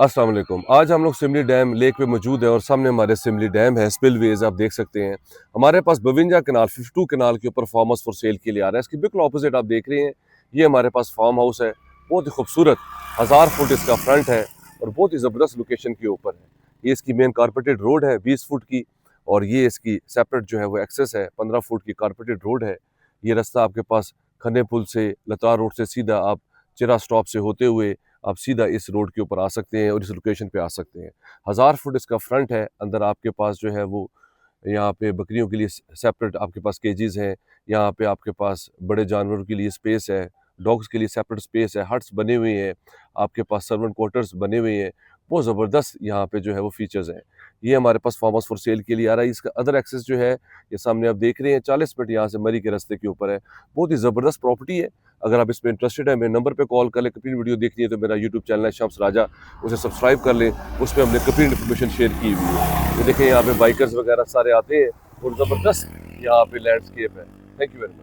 अस्सलाम वालेकुम। आज हम लोग सिमली डैम लेक पे मौजूद है और सामने हमारे सिमली डैम है, स्पिलवेज आप देख सकते हैं। हमारे पास 52 कनाल 52 कनाल के ऊपर फार्म हाउस फॉर सेल के लिए आ रहा है। इसके बिल्कुल ऑपोजिट आप देख रहे हैं, ये हमारे पास फार्म हाउस है। बहुत ही खूबसूरत 1000 फुट इसका फ्रंट है और बहुत ही ज़बरदस्त लोकेशन के ऊपर है। ये इसकी मेन कारपेटेड रोड है 20 फुट की, और ये इसकी सेपरेट जो है वो एक्सेस है 15 फुट की कारपेटेड रोड है। ये रास्ता आपके पास खन्ने पुल से, लतार रोड से सीधा आप चिरा स्टॉप से होते हुए आप सीधा इस रोड के ऊपर आ सकते हैं और इस लोकेशन पे आ सकते हैं। 1000 फुट इसका फ्रंट है। अंदर आपके पास जो है वो यहाँ पे बकरियों के लिए सेपरेट आपके पास केजेस हैं। यहाँ पे आपके पास बड़े जानवरों के लिए स्पेस है, डॉग्स के लिए सेपरेट स्पेस है, हट्स बने हुए हैं, आपके पास सर्वेंट क्वार्टर्स बने हुए हैं। बहुत ज़बरदस्त यहाँ पे जो है वो फीचर्स हैं। ये हमारे पास फार्म हाउस फॉर सेल के लिए आ रहा है। इसका अदर एक्सेस जो है ये सामने आप देख रहे हैं, 40 मिनट यहाँ से मरी के रास्ते के ऊपर है। बहुत ही ज़बरदस्त प्रॉपर्टी है। अगर आप इसमें इंटरेस्टेड है, मेरे नंबर पे कॉल कर लें। कपिल वीडियो देखनी है तो मेरा यूट्यूब चैनल है शम्स राजा, उसे सब्सक्राइब कर लें। उसमें हमने कपिल इन्फॉर्मेशन शेयर की हुई है। ये देखें यहाँ पे बाइकर्स वगैरह सारे आते हैं और ज़बरदस्त यहाँ पे लैंडस्केप है। Thank you very much.